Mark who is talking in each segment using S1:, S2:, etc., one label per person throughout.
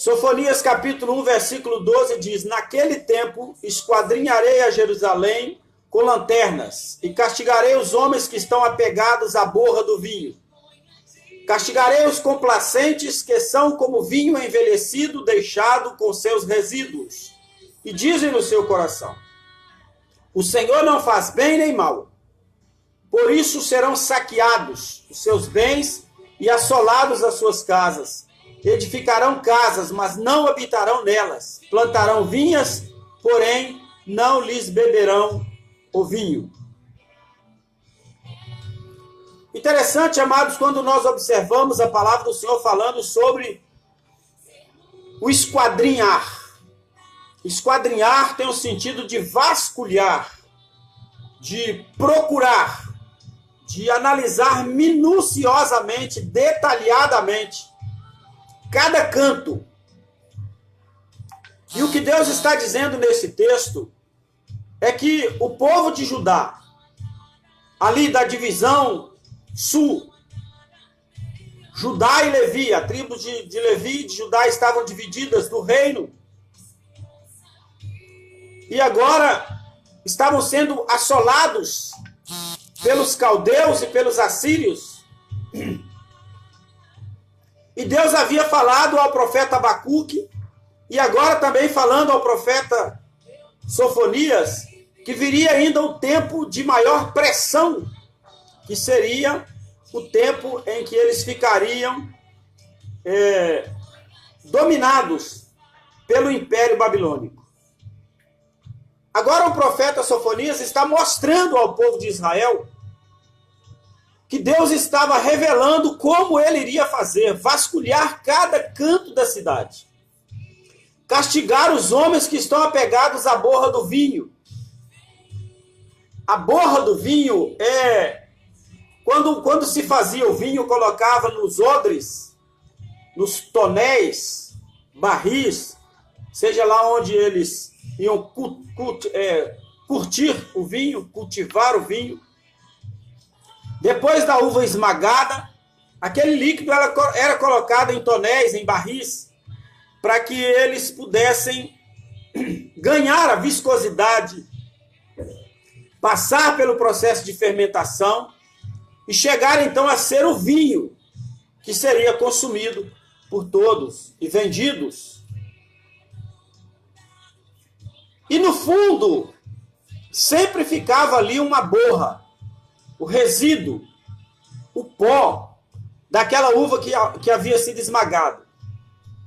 S1: Sofonias capítulo 1, versículo 12 diz: naquele tempo esquadrinharei a Jerusalém com lanternas e castigarei os homens que estão apegados à borra do vinho. Castigarei os complacentes que são como vinho envelhecido deixado com seus resíduos. E dizem no seu coração: o Senhor não faz bem nem mal. Por isso serão saqueados os seus bens e assolados as suas casas. Edificarão casas, mas não habitarão nelas. Plantarão vinhas, porém não lhes beberão o vinho. Interessante, amados, quando nós observamos a palavra do Senhor falando sobre o esquadrinhar. Esquadrinhar tem o sentido de vasculhar, de procurar, de analisar minuciosamente, detalhadamente, cada canto. E o que Deus está dizendo nesse texto é que o povo de Judá, ali da divisão sul, Judá e Levi, a tribo de Levi e de Judá estavam divididas do reino, e agora estavam sendo assolados pelos caldeus e pelos assírios. E Deus havia falado ao profeta Abacuque, e agora também falando ao profeta Sofonias, que viria ainda um tempo de maior pressão, que seria o tempo em que eles ficariam dominados pelo Império Babilônico. Agora o profeta Sofonias está mostrando ao povo de Israel que Deus estava revelando como ele iria fazer, vasculhar cada canto da cidade, castigar os homens que estão apegados à borra do vinho. A borra do vinho é quando se fazia o vinho, colocava nos odres, nos tonéis, barris, seja lá onde eles iam curtir o vinho, cultivar o vinho. Depois da uva esmagada, aquele líquido era colocado em tonéis, em barris, para que eles pudessem ganhar a viscosidade, passar pelo processo de fermentação e chegar então a ser o vinho que seria consumido por todos e vendidos. E no fundo, sempre ficava ali uma borra, o resíduo, o pó daquela uva que havia sido esmagada.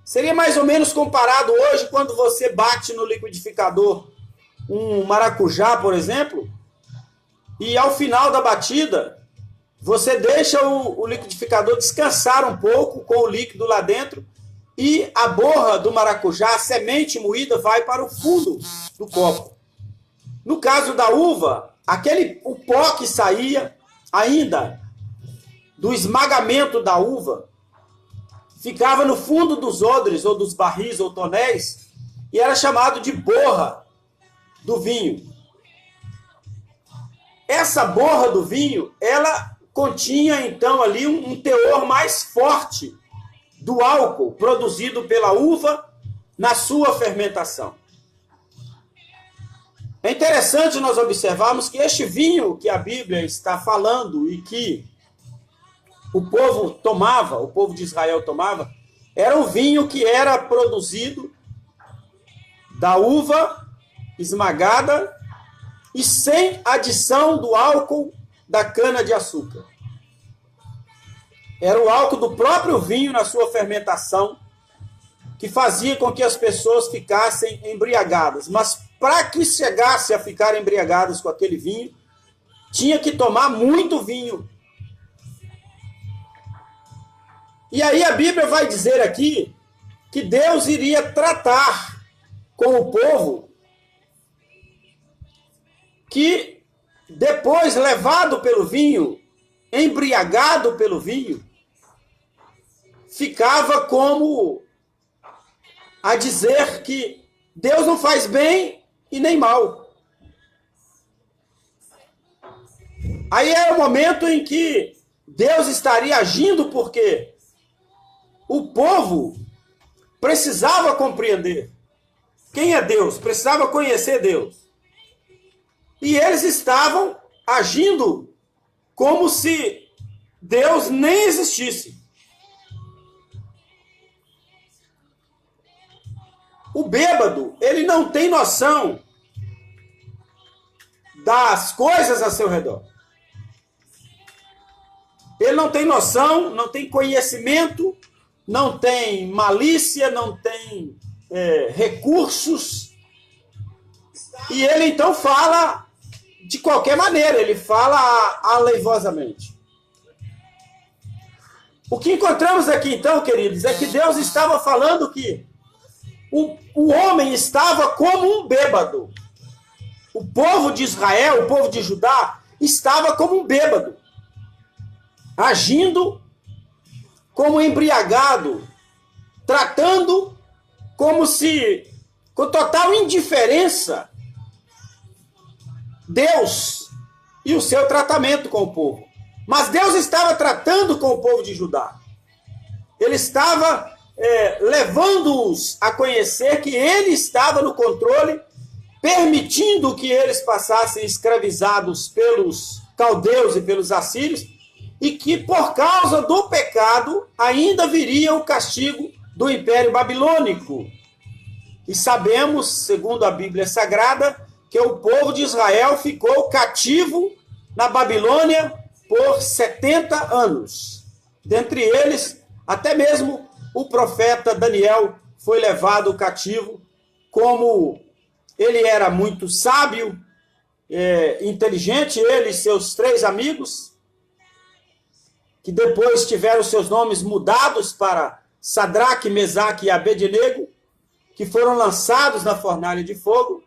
S1: Seria mais ou menos comparado hoje quando você bate no liquidificador um maracujá, por exemplo, e ao final da batida, você deixa o liquidificador descansar um pouco com o líquido lá dentro e a borra do maracujá, a semente moída, vai para o fundo do copo. No caso da uva, o pó que saía ainda do esmagamento da uva ficava no fundo dos odres, ou dos barris, ou tonéis, e era chamado de borra do vinho. Essa borra do vinho, ela continha então ali um teor mais forte do álcool produzido pela uva na sua fermentação. É interessante nós observarmos que este vinho que a Bíblia está falando e que o povo de Israel tomava, era um vinho que era produzido da uva esmagada e sem adição do álcool da cana-de-açúcar. Era o álcool do próprio vinho na sua fermentação que fazia com que as pessoas ficassem embriagadas. Mas para que chegasse a ficar embriagadas com aquele vinho, tinha que tomar muito vinho. E aí a Bíblia vai dizer aqui que Deus iria tratar com o povo que, depois levado pelo vinho, embriagado pelo vinho, ficava como a dizer que Deus não faz bem e nem mal. Aí é o momento em que Deus estaria agindo, porque o povo precisava compreender quem é Deus, precisava conhecer Deus. E eles estavam agindo como se Deus nem existisse. O bêbado, ele não tem noção das coisas a seu redor. Ele não tem noção, não tem conhecimento, não tem malícia, não tem recursos. E ele então fala de qualquer maneira, ele fala aleivosamente. O que encontramos aqui então, queridos, é que Deus estava falando que o homem estava como um bêbado. O povo de Israel, o povo de Judá, estava como um bêbado, agindo como embriagado, tratando como se, com total indiferença, Deus e o seu tratamento com o povo. Mas Deus estava tratando com o povo de Judá. Ele estava levando-os a conhecer que ele estava no controle, permitindo que eles passassem escravizados pelos caldeus e pelos assírios, e que por causa do pecado ainda viria o castigo do Império Babilônico. E sabemos, segundo a Bíblia Sagrada, que o povo de Israel ficou cativo na Babilônia por 70 anos. Dentre eles, até mesmo o profeta Daniel foi levado cativo. Como ele era muito sábio, inteligente, ele e seus 3 amigos, que depois tiveram seus nomes mudados para Sadraque, Mesaque e Abednego, que foram lançados na fornalha de fogo.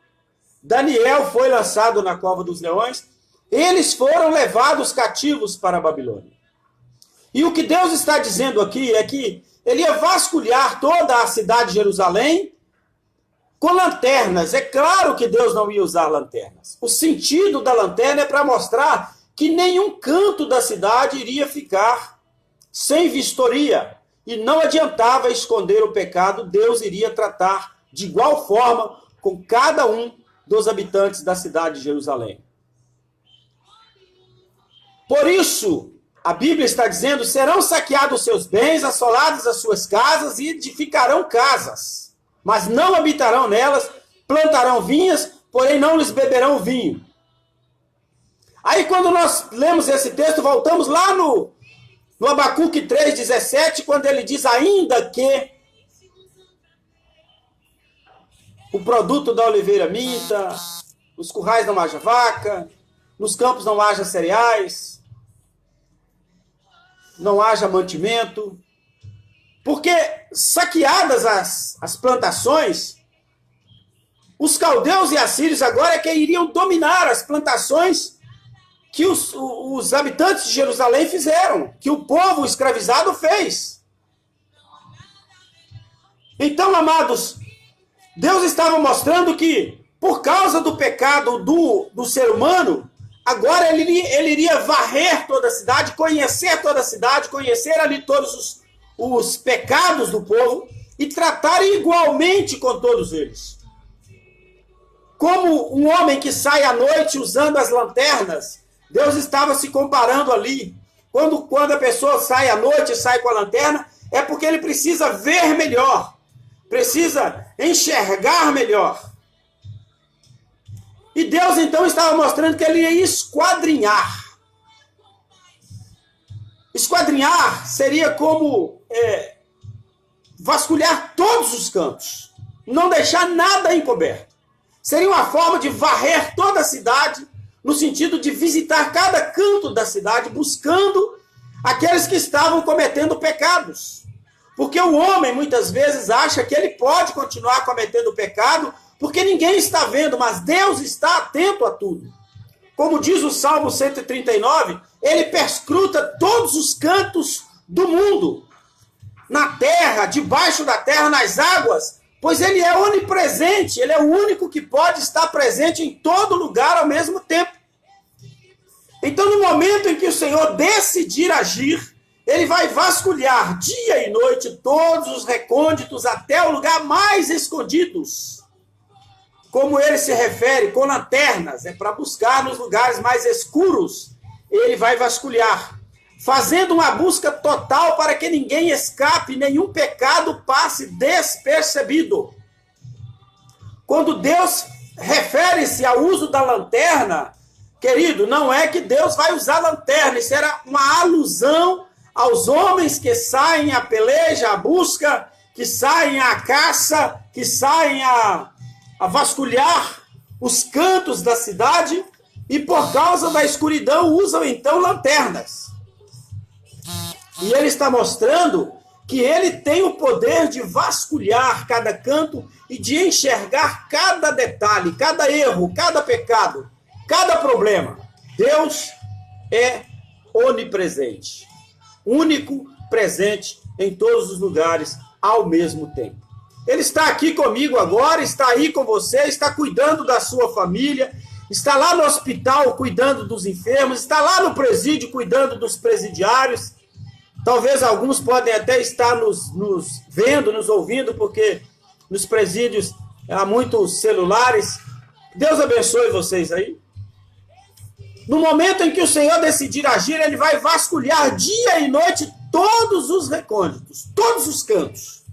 S1: Daniel foi lançado na cova dos leões. Eles foram levados cativos para a Babilônia. E o que Deus está dizendo aqui é que ele ia vasculhar toda a cidade de Jerusalém com lanternas. É claro que Deus não ia usar lanternas. O sentido da lanterna é para mostrar que nenhum canto da cidade iria ficar sem vistoria. E não adiantava esconder o pecado, Deus iria tratar de igual forma com cada um dos habitantes da cidade de Jerusalém. Por isso, a Bíblia está dizendo: serão saqueados seus bens, assoladas as suas casas, e edificarão casas, mas não habitarão nelas, plantarão vinhas, porém não lhes beberão vinho. Aí quando nós lemos esse texto, voltamos lá no Abacuque 3,17, quando ele diz: ainda que o produto da oliveira minta, nos currais não haja vaca, nos campos não haja cereais, não haja mantimento, porque saqueadas as plantações, os caldeus e assírios agora é que iriam dominar as plantações que os habitantes de Jerusalém fizeram, que o povo escravizado fez. Então, amados, Deus estava mostrando que, por causa do pecado do ser humano, agora ele iria varrer toda a cidade, conhecer ali todos os pecados do povo e tratar igualmente com todos eles. Como um homem que sai à noite usando as lanternas, Deus estava se comparando ali. Quando a pessoa sai à noite e sai com a lanterna, é porque ele precisa ver melhor, precisa enxergar melhor. E Deus então estava mostrando que ele ia esquadrinhar. Esquadrinhar seria como vasculhar todos os cantos, não deixar nada encoberto. Seria uma forma de varrer toda a cidade, no sentido de visitar cada canto da cidade, buscando aqueles que estavam cometendo pecados. Porque o homem, muitas vezes, acha que ele pode continuar cometendo pecado, porque ninguém está vendo, mas Deus está atento a tudo. Como diz o Salmo 139, ele perscruta todos os cantos do mundo, na terra, debaixo da terra, nas águas, pois ele é onipresente, ele é o único que pode estar presente em todo lugar ao mesmo tempo. Então, no momento em que o Senhor decidir agir, Ele vai vasculhar dia e noite todos os recônditos até o lugar mais escondidos. Como ele se refere, com lanternas, é para buscar nos lugares mais escuros. Ele vai vasculhar, fazendo uma busca total para que ninguém escape, nenhum pecado passe despercebido. Quando Deus refere-se ao uso da lanterna, querido, não é que Deus vai usar lanterna, isso era uma alusão aos homens que saem à peleja, à busca, que saem à caça, que saem a vasculhar os cantos da cidade e por causa da escuridão usam então lanternas. E ele está mostrando que ele tem o poder de vasculhar cada canto e de enxergar cada detalhe, cada erro, cada pecado, cada problema. Deus é onipresente, único, presente em todos os lugares ao mesmo tempo. Ele está aqui comigo agora, está aí com você, está cuidando da sua família, está lá no hospital cuidando dos enfermos, está lá no presídio cuidando dos presidiários. Talvez alguns podem até estar nos vendo, nos ouvindo, porque nos presídios há muitos celulares. Deus abençoe vocês aí. No momento em que o Senhor decidir agir, ele vai vasculhar dia e noite todos os recônditos, todos os cantos,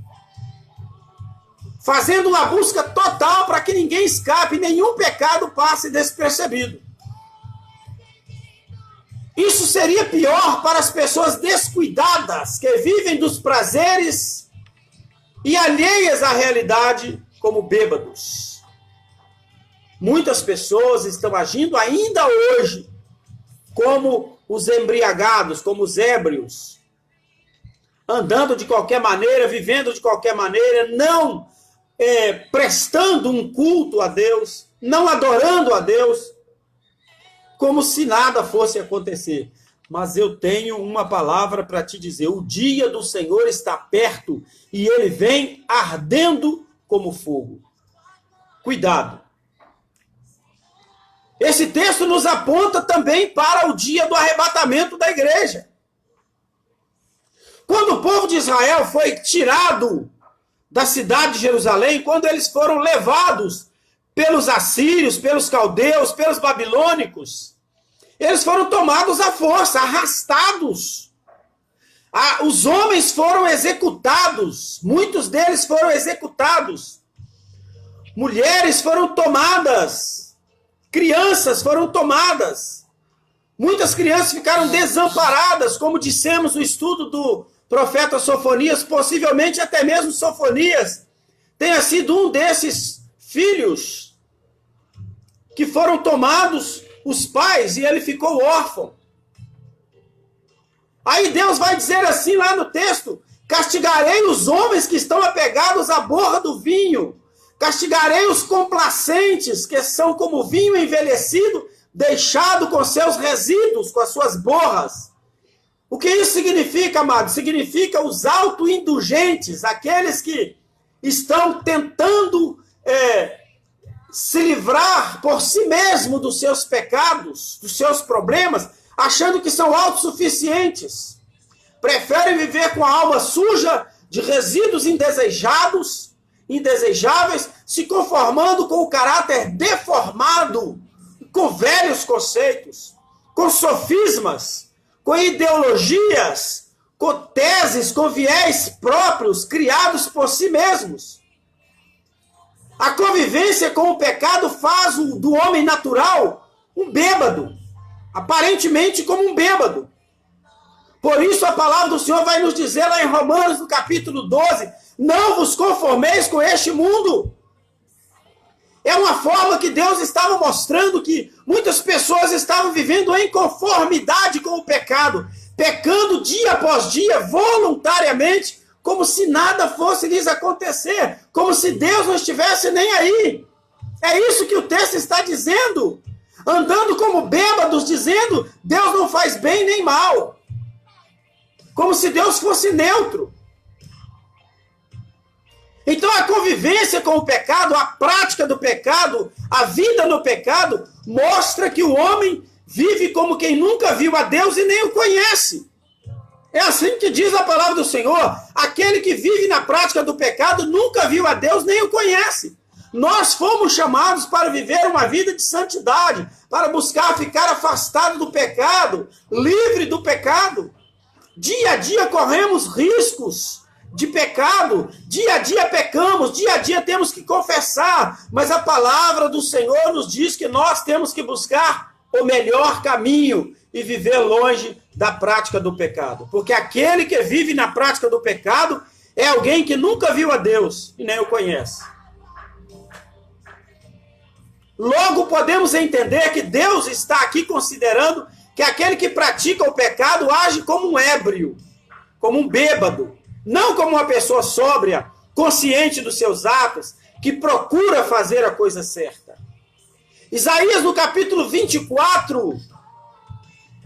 S1: fazendo uma busca total para que ninguém escape, nenhum pecado passe despercebido. Isso seria pior para as pessoas descuidadas, que vivem dos prazeres e alheias à realidade como bêbados. Muitas pessoas estão agindo ainda hoje como os embriagados, como os ébrios, andando de qualquer maneira, vivendo de qualquer maneira, não prestando um culto a Deus, não adorando a Deus, como se nada fosse acontecer. Mas eu tenho uma palavra para te dizer: o dia do Senhor está perto e ele vem ardendo como fogo. Cuidado. Esse texto nos aponta também para o dia do arrebatamento da igreja. Quando o povo de Israel foi tirado da cidade de Jerusalém, quando eles foram levados pelos assírios, pelos caldeus, pelos babilônicos, eles foram tomados à força, arrastados. Os homens foram executados, muitos deles foram executados. Mulheres foram tomadas, crianças foram tomadas. Muitas crianças ficaram desamparadas, como dissemos no estudo do profeta Sofonias, possivelmente até mesmo Sofonias tenha sido um desses filhos que foram tomados os pais e ele ficou órfão. Aí Deus vai dizer assim lá no texto: castigarei os homens que estão apegados à borra do vinho, castigarei os complacentes, que são como vinho envelhecido, deixado com seus resíduos, com as suas borras. O que isso significa, amado? Significa os autoindulgentes, aqueles que estão tentando se livrar por si mesmo dos seus pecados, dos seus problemas, achando que são autossuficientes. Preferem viver com a alma suja de resíduos indesejados, indesejáveis, se conformando com o caráter deformado, com velhos conceitos, com sofismas, com ideologias, com teses, com viés próprios criados por si mesmos. A convivência com o pecado faz do homem natural um bêbado, aparentemente como um bêbado. Por isso a palavra do Senhor vai nos dizer lá em Romanos, no capítulo 12, não vos conformeis com este mundo. É uma forma que Deus estava mostrando que muitas pessoas estavam vivendo em conformidade com o pecado, pecando dia após dia, voluntariamente, como se nada fosse lhes acontecer, como se Deus não estivesse nem aí. É isso que o texto está dizendo, andando como bêbados, dizendo Deus não faz bem nem mal, como se Deus fosse neutro. Então a convivência com o pecado, a prática do pecado, a vida no pecado, mostra que o homem vive como quem nunca viu a Deus e nem o conhece. É assim que diz a palavra do Senhor. Aquele que vive na prática do pecado nunca viu a Deus nem o conhece. Nós fomos chamados para viver uma vida de santidade, para buscar ficar afastado do pecado, livre do pecado. Dia a dia corremos riscos de pecado, dia a dia pecamos, dia a dia temos que confessar, mas a palavra do Senhor nos diz que nós temos que buscar o melhor caminho e viver longe da prática do pecado. Porque aquele que vive na prática do pecado é alguém que nunca viu a Deus e nem o conhece. Logo, podemos entender que Deus está aqui considerando que aquele que pratica o pecado age como um ébrio, como um bêbado, não como uma pessoa sóbria, consciente dos seus atos, que procura fazer a coisa certa. Isaías, no capítulo 24,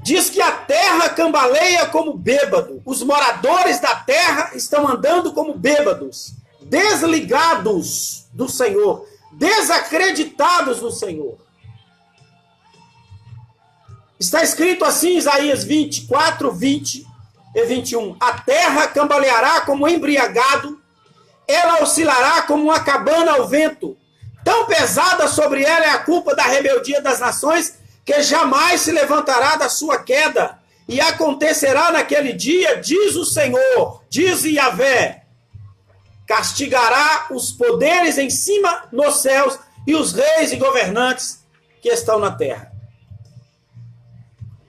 S1: diz que a terra cambaleia como bêbado. Os moradores da terra estão andando como bêbados, desligados do Senhor, desacreditados no Senhor. Está escrito assim em Isaías 24, 20 e 21. A terra cambaleará como embriagado, ela oscilará como uma cabana ao vento. Tão pesada sobre ela é a culpa da rebeldia das nações, que jamais se levantará da sua queda. E acontecerá naquele dia, diz o Senhor, diz Yahvé, castigará os poderes em cima nos céus e os reis e governantes que estão na terra.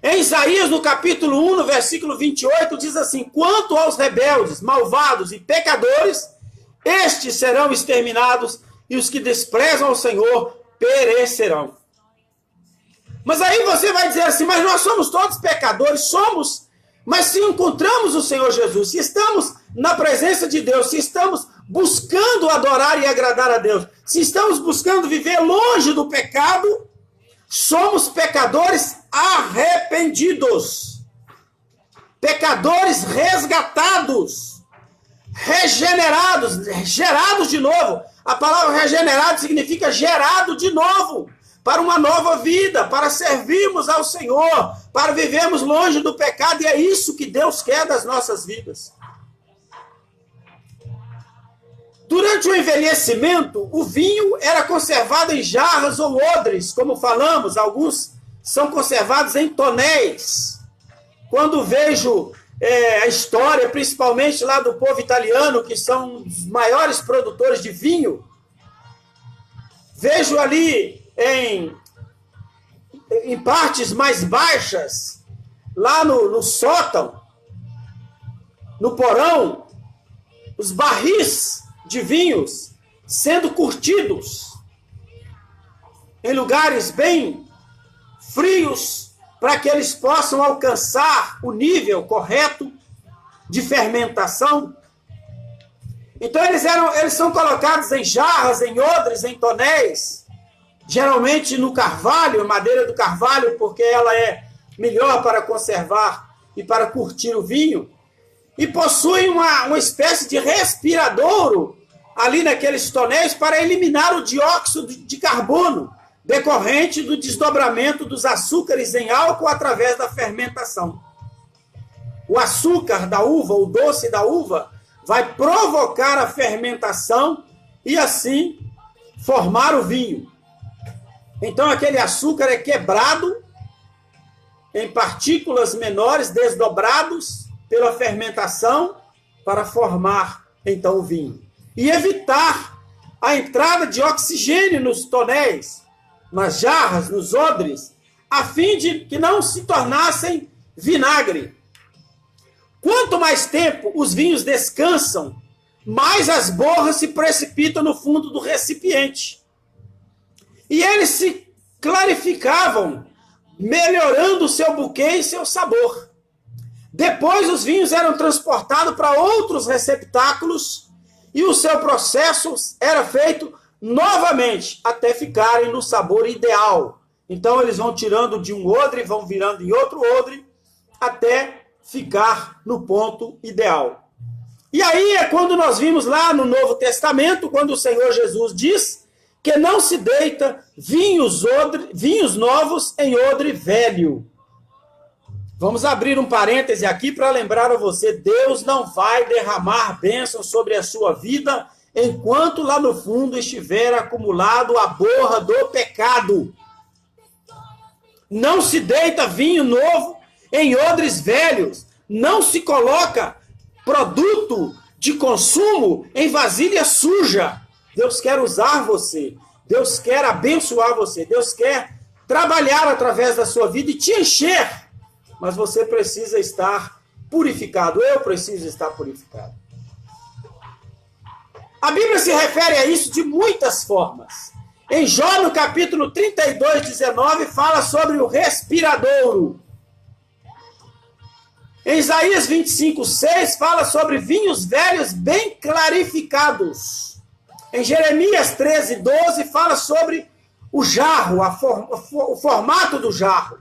S1: Em Isaías, no capítulo 1, no versículo 28, diz assim: quanto aos rebeldes, malvados e pecadores, estes serão exterminados e os que desprezam o Senhor perecerão. Mas aí você vai dizer assim, mas nós somos todos pecadores, somos, mas se encontramos o Senhor Jesus, se estamos na presença de Deus, se estamos buscando adorar e agradar a Deus, se estamos buscando viver longe do pecado, somos pecadores arrependidos, pecadores resgatados, regenerados, gerados de novo. A palavra regenerado significa gerado de novo, para uma nova vida, para servirmos ao Senhor, para vivermos longe do pecado, e é isso que Deus quer das nossas vidas. Durante o envelhecimento, o vinho era conservado em jarras ou odres, como falamos, alguns são conservados em tonéis. Quando vejo a história, principalmente lá do povo italiano, que são os maiores produtores de vinho, vejo ali em partes mais baixas, lá no sótão, no porão, os barris de vinhos sendo curtidos em lugares bem frios, para que eles possam alcançar o nível correto de fermentação. Então eles são colocados em jarras, em odres, em tonéis, geralmente no carvalho, madeira do carvalho, porque ela é melhor para conservar e para curtir o vinho, e possuem uma espécie de respiradouro ali naqueles tonéis para eliminar o dióxido de carbono decorrente do desdobramento dos açúcares em álcool através da fermentação. O açúcar da uva, o doce da uva, vai provocar a fermentação e assim formar o vinho. Então aquele açúcar é quebrado em partículas menores, desdobrados pela fermentação para formar então o vinho. E evitar a entrada de oxigênio nos tonéis, nas jarras, nos odres, a fim de que não se tornassem vinagre. Quanto mais tempo os vinhos descansam, mais as borras se precipitam no fundo do recipiente. E eles se clarificavam, melhorando o seu buquê e seu sabor. Depois os vinhos eram transportados para outros receptáculos e o seu processo era feito novamente, até ficarem no sabor ideal. Então eles vão tirando de um odre, vão virando em outro odre, até ficar no ponto ideal. E aí é quando nós vimos lá no Novo Testamento, quando o Senhor Jesus diz que não se deita vinhos novos em odre velho. Vamos abrir um parêntese aqui para lembrar a você, Deus não vai derramar bênção sobre a sua vida enquanto lá no fundo estiver acumulado a borra do pecado. Não se deita vinho novo em odres velhos, não se coloca produto de consumo em vasilha suja. Deus quer usar você, Deus quer abençoar você, Deus quer trabalhar através da sua vida e te encher. Mas você precisa estar purificado. Eu preciso estar purificado. A Bíblia se refere a isso de muitas formas. Em Jó, no capítulo 32, 19, fala sobre o respiradouro. Em Isaías 25, 6, fala sobre vinhos velhos bem clarificados. Em Jeremias 13, 12, fala sobre o jarro, o formato do jarro.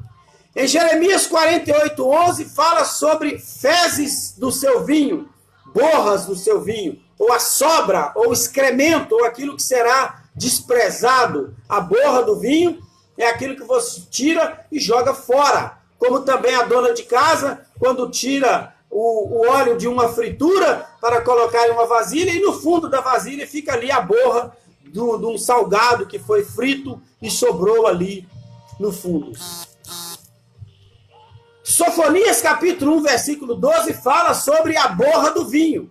S1: Em Jeremias 48, 11, fala sobre fezes do seu vinho, borras do seu vinho, ou a sobra, ou excremento, ou aquilo que será desprezado. A borra do vinho é aquilo que você tira e joga fora. Como também a dona de casa, quando tira o óleo de uma fritura para colocar em uma vasilha, e no fundo da vasilha fica ali a borra de um salgado que foi frito e sobrou ali no fundo. Sofonias capítulo 1, versículo 12, fala sobre a borra do vinho.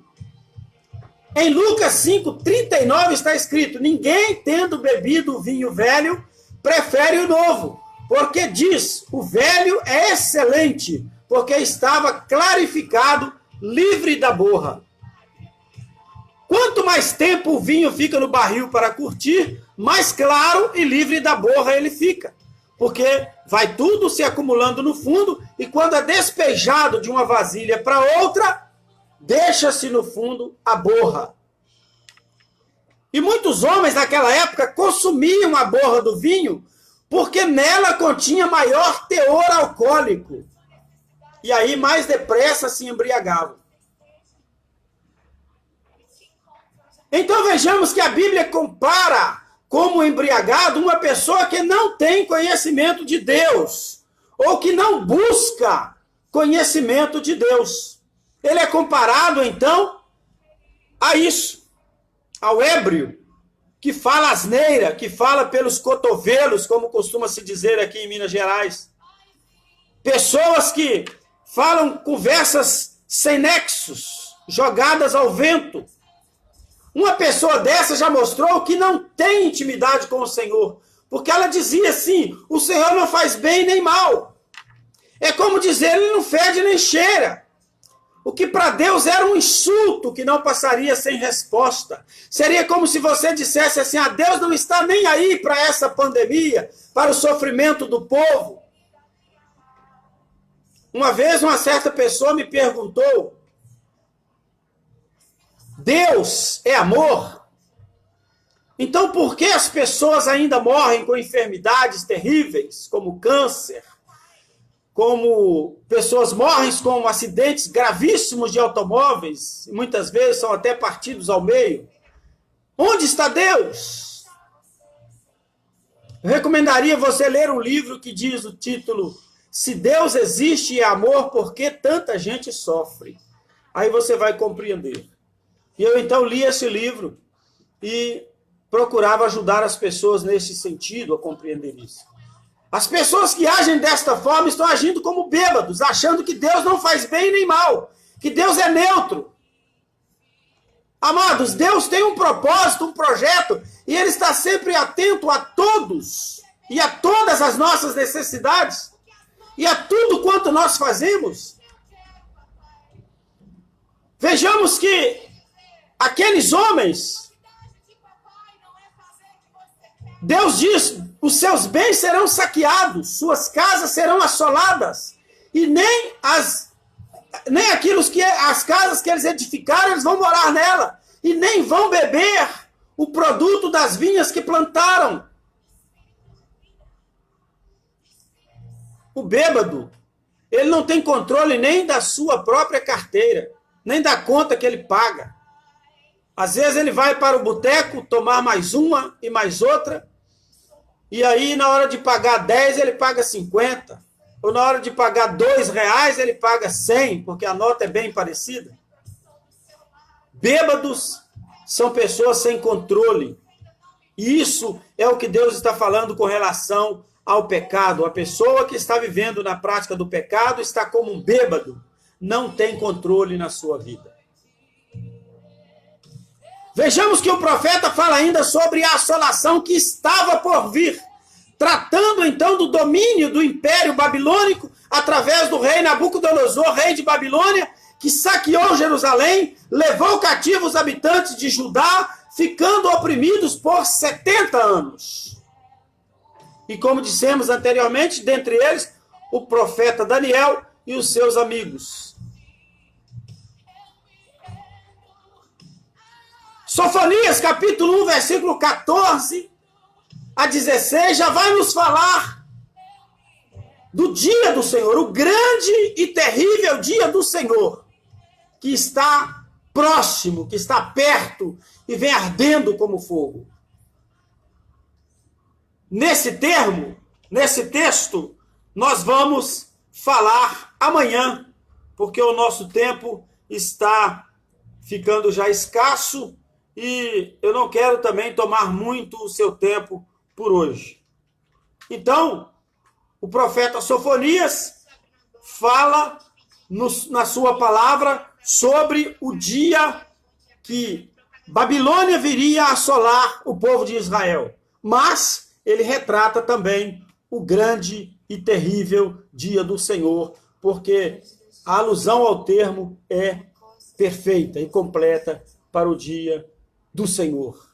S1: Em Lucas 5, 39 está escrito: ninguém tendo bebido o vinho velho, prefere o novo, porque diz, o velho é excelente, porque estava clarificado, livre da borra. Quanto mais tempo o vinho fica no barril para curtir, mais claro e livre da borra ele fica. Porque vai tudo se acumulando no fundo e quando é despejado de uma vasilha para outra, deixa-se no fundo a borra. E muitos homens naquela época consumiam a borra do vinho porque nela continha maior teor alcoólico. E aí mais depressa se embriagavam. Então vejamos que a Bíblia compara como embriagado uma pessoa que não tem conhecimento de Deus, ou que não busca conhecimento de Deus. Ele é comparado, então, a isso, ao ébrio, que fala asneira, que fala pelos cotovelos, como costuma se dizer aqui em Minas Gerais. Pessoas que falam conversas sem nexos, jogadas ao vento. Uma pessoa dessa já mostrou que não tem intimidade com o Senhor, porque ela dizia assim, o Senhor não faz bem nem mal. É como dizer, ele não fede nem cheira. O que para Deus era um insulto que não passaria sem resposta. Seria como se você dissesse assim, Deus não está nem aí para essa pandemia, para o sofrimento do povo. Uma vez uma certa pessoa me perguntou, Deus é amor? Então por que as pessoas ainda morrem com enfermidades terríveis, como câncer, como pessoas morrem com acidentes gravíssimos de automóveis, e muitas vezes são até partidos ao meio? Onde está Deus? Eu recomendaria você ler um livro que diz o título, Se Deus existe e é amor, por que tanta gente sofre? Aí você vai compreender. E eu então li esse livro e procurava ajudar as pessoas nesse sentido a compreender isso. As pessoas que agem desta forma estão agindo como bêbados, achando que Deus não faz bem nem mal, que Deus é neutro. Amados, Deus tem um propósito, um projeto, e Ele está sempre atento a todos e a todas as nossas necessidades e a tudo quanto nós fazemos. Vejamos que aqueles homens, Deus diz, os seus bens serão saqueados, suas casas serão assoladas, e nem as casas que eles edificaram, eles vão morar nela, e nem vão beber o produto das vinhas que plantaram. O bêbado, ele não tem controle nem da sua própria carteira, nem da conta que ele paga. Às vezes ele vai para o boteco tomar mais uma e mais outra, e aí na hora de pagar 10 ele paga 50. ou na hora de pagar R$ 2, ele paga 100, porque a nota é bem parecida. Bêbados são pessoas sem controle. E isso é o que Deus está falando com relação ao pecado. A pessoa que está vivendo na prática do pecado está como um bêbado, não tem controle na sua vida. Vejamos que o profeta fala ainda sobre a assolação que estava por vir, tratando então do domínio do Império Babilônico através do rei Nabucodonosor, rei de Babilônia, que saqueou Jerusalém, levou cativo os habitantes de Judá, ficando oprimidos por 70 anos. E como dissemos anteriormente, dentre eles, o profeta Daniel e os seus amigos. Sofonias, capítulo 1, versículo 14 a 16, já vai nos falar do dia do Senhor, o grande e terrível dia do Senhor, que está próximo, que está perto e vem ardendo como fogo. Nesse texto, nós vamos falar amanhã, porque o nosso tempo está ficando já escasso e eu não quero também tomar muito o seu tempo por hoje. Então, o profeta Sofonias fala na sua palavra sobre o dia que Babilônia viria a assolar o povo de Israel. Mas ele retrata também o grande e terrível dia do Senhor, porque a alusão ao termo é perfeita e completa para o dia do Senhor.